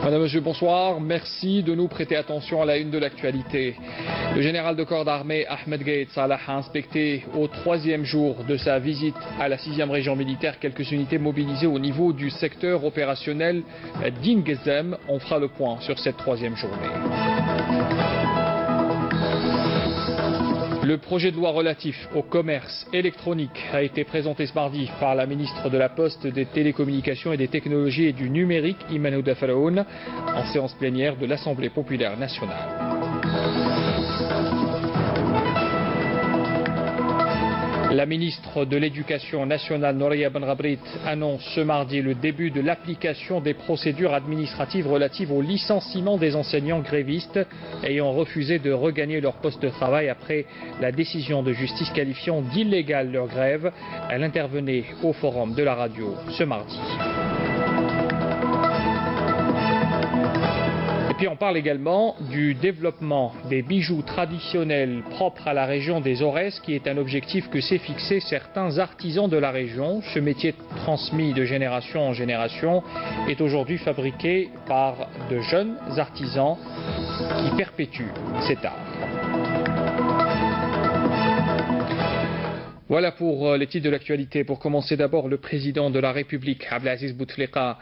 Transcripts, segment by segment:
Madame, Monsieur, bonsoir. Merci de nous prêter attention à la une de l'actualité. Le général de corps d'armée Ahmed Gaïd Salah a inspecté au 3e jour de sa visite à la 6e région militaire quelques unités mobilisées au niveau du secteur opérationnel d'Ingezem. On fera le point sur cette 3e journée. Le projet de loi relatif au commerce électronique a été présenté ce mardi par la ministre de la Poste, des Télécommunications et des Technologies et du Numérique, Iman Houda Faraoun, en séance plénière de l'Assemblée populaire nationale. La ministre de l'Éducation nationale, Nouria Benrabrit, annonce ce mardi le début de l'application des procédures administratives relatives au licenciement des enseignants grévistes ayant refusé de regagner leur poste de travail après la décision de justice qualifiant d'illégale leur grève. Elle intervenait au forum de la radio ce mardi. Et puis on parle également du développement des bijoux traditionnels propres à la région des Aurès, qui est un objectif que s'est fixé certains artisans de la région. Ce métier transmis de génération en génération est aujourd'hui fabriqué par de jeunes artisans qui perpétuent cet art. Voilà pour les titres de l'actualité. Pour commencer, d'abord, le président de la République, Abdelaziz Bouteflika,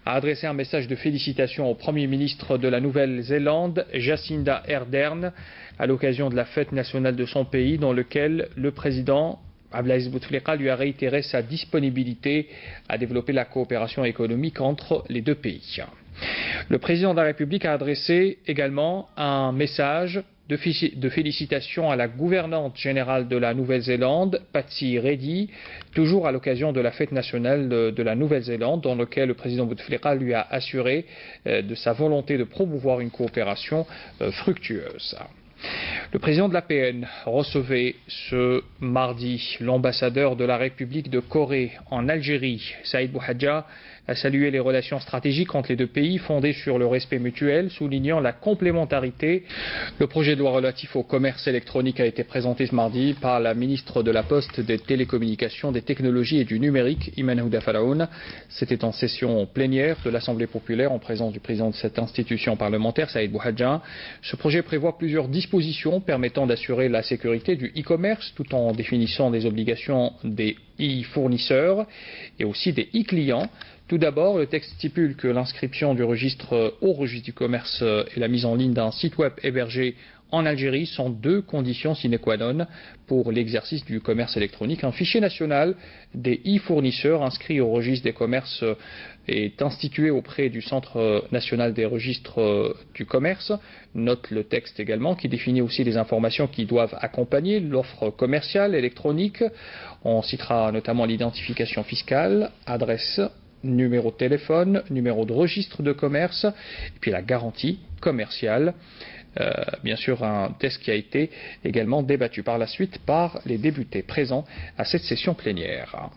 a adressé un message de félicitations au Premier ministre de la Nouvelle-Zélande, Jacinda Ardern, à l'occasion de la fête nationale de son pays, dans lequel le président Abdelaziz Bouteflika lui a réitéré sa disponibilité à développer la coopération économique entre les deux pays. Le président de la République a adressé également un message de félicitations à la gouvernante générale de la Nouvelle-Zélande, Patsy Reddy, toujours à l'occasion de la fête nationale de la Nouvelle-Zélande, dans lequel le président Bouteflika lui a assuré de sa volonté de promouvoir une coopération fructueuse. Le président de l'APN recevait ce mardi l'ambassadeur de la République de Corée en Algérie, Saïd Bouhadja, a salué les relations stratégiques entre les deux pays fondées sur le respect mutuel, soulignant la complémentarité. Le projet de loi relatif au commerce électronique a été présenté ce mardi par la ministre de la Poste, des Télécommunications, des Technologies et du Numérique, Iman Houda Faraoun. C'était en session plénière de l'Assemblée populaire en présence du président de cette institution parlementaire, Saïd Bouhadja. Ce projet prévoit plusieurs dispositions permettant d'assurer la sécurité du e-commerce tout en définissant des obligations des e-fournisseurs et aussi des e-clients. Tout d'abord, le texte stipule que l'inscription du registre au registre du commerce et la mise en ligne d'un site web hébergé en Algérie sont deux conditions sine qua non pour l'exercice du commerce électronique. Un fichier national des e-fournisseurs inscrit au registre des commerces est institué auprès du Centre national des registres du commerce. Note le texte également qui définit aussi les informations qui doivent accompagner l'offre commerciale électronique. On citera notamment l'identification fiscale, adresse, numéro de téléphone, numéro de registre de commerce, et puis la garantie commerciale. Bien sûr, un texte qui a été également débattu par la suite par les députés présents à cette session plénière.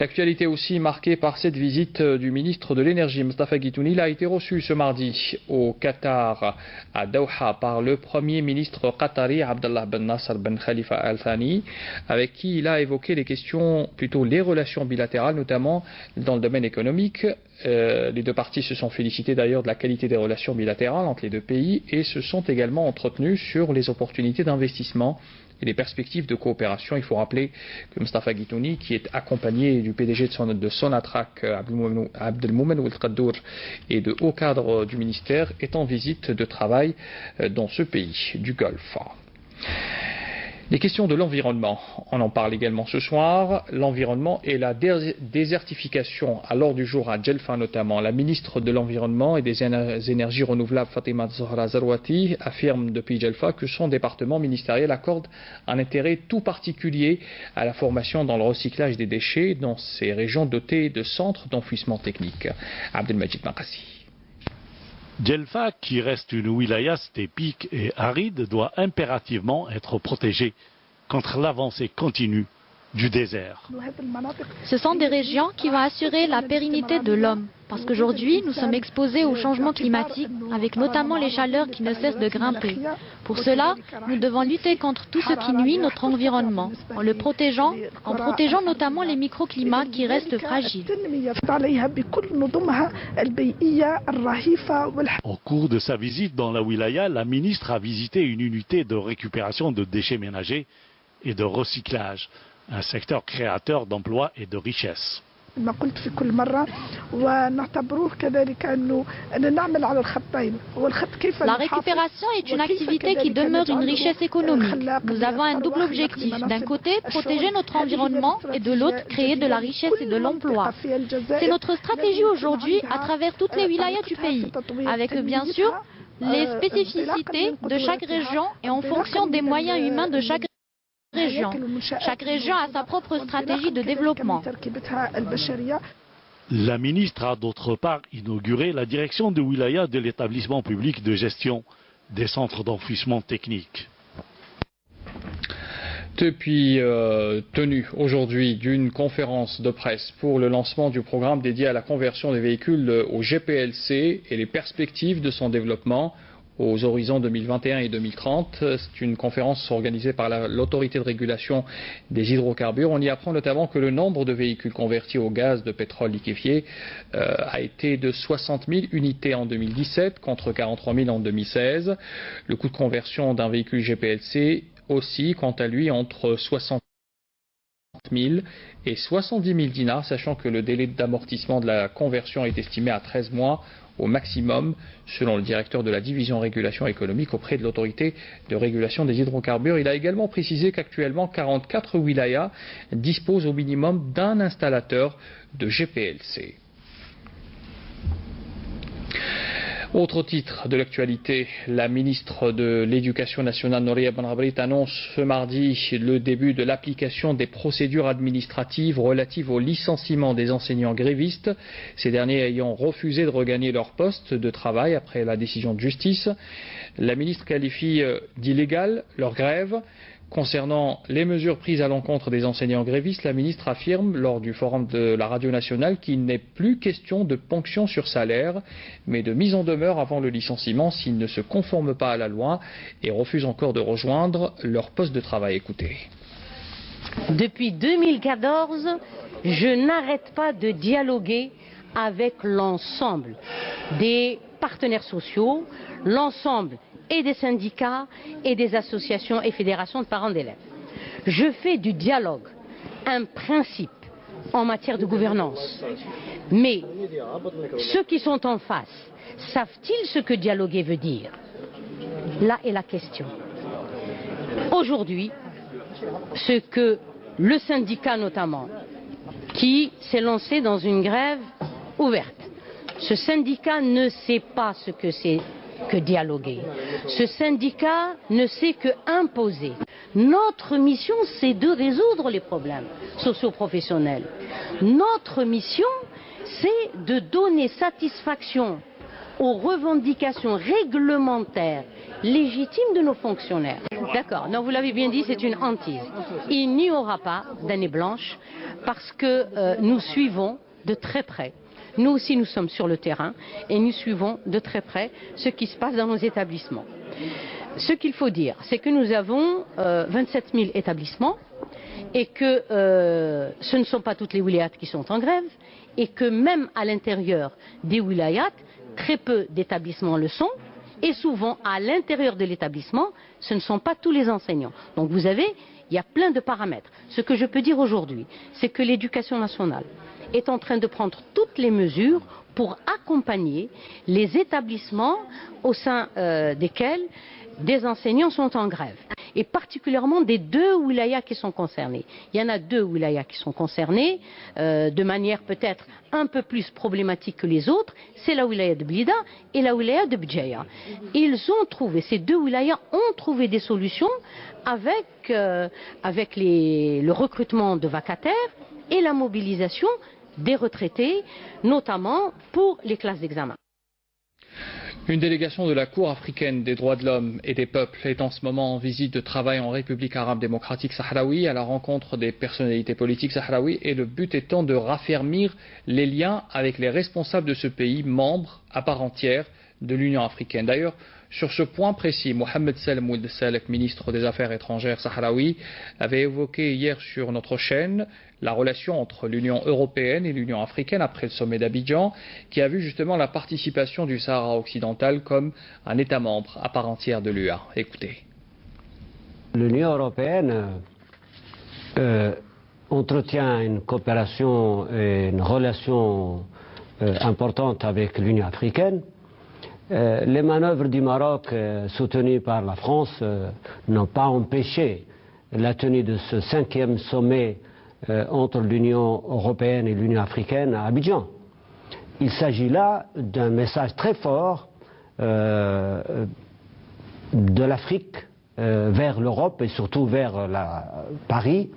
L'actualité aussi marquée par cette visite du ministre de l'Énergie, Mustafa Guitouni. Il a été reçu ce mardi au Qatar, à Doha, par le Premier ministre qatari, Abdallah Ben Nasser Ben Khalifa Al Thani, avec qui il a évoqué les questions, plutôt les relations bilatérales, notamment dans le domaine économique. Les deux parties se sont félicitées d'ailleurs de la qualité des relations bilatérales entre les deux pays et se sont également entretenues sur les opportunités d'investissement et les perspectives de coopération. Il faut rappeler que Mustafa Guitouni, qui est accompagné du PDG de Sonatrach, Abdelmoumen Ouelkhadour, et de hauts cadres du ministère, est en visite de travail dans ce pays du Golfe. Les questions de l'environnement, on en parle également ce soir. L'environnement et la désertification à l'ordre du jour à Djelfa notamment. La ministre de l'Environnement et des Énergies renouvelables, Fatima Zahra Zarouati, affirme depuis Djelfa que son département ministériel accorde un intérêt tout particulier à la formation dans le recyclage des déchets dans ces régions dotées de centres d'enfouissement technique. Abdelmajid Makassi. Djelfa, qui reste une wilaya stépique et aride, doit impérativement être protégée contre l'avancée continue du désert. Ce sont des régions qui vont assurer la pérennité de l'homme. Parce qu'aujourd'hui, nous sommes exposés au changement climatique, avec notamment les chaleurs qui ne cessent de grimper. Pour cela, nous devons lutter contre tout ce qui nuit notre environnement, en le protégeant, en protégeant notamment les microclimats qui restent fragiles. Au cours de sa visite dans la wilaya, la ministre a visité une unité de récupération de déchets ménagers et de recyclage, un secteur créateur d'emplois et de richesses. ما قلت في كل مرة ونعتبروه كذلك أنه نعمل على الخطين والخط كيف La récupération est une activité qui demeure une richesse économique. Nous avons un double objectif. D'un côté, protéger notre environnement et de l'autre, créer de la richesse et de l'emploi. C'est notre stratégie aujourd'hui à travers toutes les wilayas du pays, avec bien sûr les spécificités de chaque région et en fonction des moyens humains de chaque région. Chaque région a sa propre stratégie de développement. La ministre a d'autre part inauguré la direction de wilaya de l'établissement public de gestion des centres d'enfouissement technique. Depuis tenue aujourd'hui d'une conférence de presse pour le lancement du programme dédié à la conversion des véhicules au GPLC et les perspectives de son développement aux horizons 2021 et 2030. C'est une conférence organisée par l'autorité de régulation des hydrocarbures. On y apprend notamment que le nombre de véhicules convertis au gaz de pétrole liquéfié a été de 60 000 unités en 2017 contre 43 000 en 2016. Le coût de conversion d'un véhicule GPLC aussi, quant à lui, entre 60 000 et 70 000 dinars, sachant que le délai d'amortissement de la conversion est estimé à 13 mois au maximum, selon le directeur de la division régulation économique auprès de l'autorité de régulation des hydrocarbures. Il a également précisé qu'actuellement 44 wilayas disposent au minimum d'un installateur de GPLC. Autre titre de l'actualité, la ministre de l'Éducation nationale, Nouria Benrabrit, annonce ce mardi le début de l'application des procédures administratives relatives au licenciement des enseignants grévistes, ces derniers ayant refusé de regagner leur poste de travail après la décision de justice. La ministre qualifie d'illégale leur grève. Concernant les mesures prises à l'encontre des enseignants grévistes, la ministre affirme lors du forum de la radio nationale qu'il n'est plus question de ponction sur salaire, mais de mise en demeure avant le licenciement s'ils ne se conforment pas à la loi et refusent encore de rejoindre leur poste de travail. Écoutez. Depuis 2014, je n'arrête pas de dialoguer avec l'ensemble des partenaires sociaux, l'ensemble et des syndicats et des associations et fédérations de parents d'élèves. Je fais du dialogue un principe en matière de gouvernance. Mais ceux qui sont en face, savent-ils ce que dialoguer veut dire? Là est la question. Aujourd'hui, ce que le syndicat notamment, qui s'est lancé dans une grève ouverte, ce syndicat ne sait pas ce que c'est que dialoguer. Ce syndicat ne sait que imposer. Notre mission, c'est de résoudre les problèmes socio-professionnels. Notre mission, c'est de donner satisfaction aux revendications réglementaires légitimes de nos fonctionnaires. D'accord, non, vous l'avez bien dit, c'est une hantise. Il n'y aura pas d'année blanche parce que nous suivons de très près. Nous aussi, nous sommes sur le terrain et nous suivons de très près ce qui se passe dans nos établissements. Ce qu'il faut dire, c'est que nous avons 27 000 établissements et que ce ne sont pas toutes les wilayats qui sont en grève et que même à l'intérieur des wilayats, très peu d'établissements le sont et souvent à l'intérieur de l'établissement, ce ne sont pas tous les enseignants. Donc vous avez, il y a plein de paramètres. Ce que je peux dire aujourd'hui, c'est que l'éducation nationale est en train de prendre toutes les mesures pour accompagner les établissements au sein desquels des enseignants sont en grève. Et particulièrement des deux wilayas qui sont concernés. Il y en a deux wilayas qui sont concernés de manière peut-être un peu plus problématique que les autres. C'est la wilaya de Blida et la wilaya de Bdjaïa. Ils ont trouvé, ces deux wilayas ont trouvé des solutions avec le recrutement de vacataires et la mobilisation des retraités, notamment pour les classes d'examen. Une délégation de la Cour africaine des droits de l'homme et des peuples est en ce moment en visite de travail en République arabe démocratique sahraoui à la rencontre des personnalités politiques sahraouies et le but étant de raffermir les liens avec les responsables de ce pays, membres à part entière de l'Union africaine. D'ailleurs, sur ce point précis, Mohamed Salem Ould Salek, ministre des Affaires étrangères sahraoui, avait évoqué hier sur notre chaîne la relation entre l'Union européenne et l'Union africaine après le sommet d'Abidjan, qui a vu justement la participation du Sahara occidental comme un État membre à part entière de l'UA. Écoutez. L'Union européenne entretient une coopération et une relation importante avec l'Union africaine. Les manœuvres du Maroc soutenues par la France n'ont pas empêché la tenue de ce 5e sommet entre l'Union européenne et l'Union africaine à Abidjan. Il s'agit là d'un message très fort de l'Afrique vers l'Europe et surtout vers Paris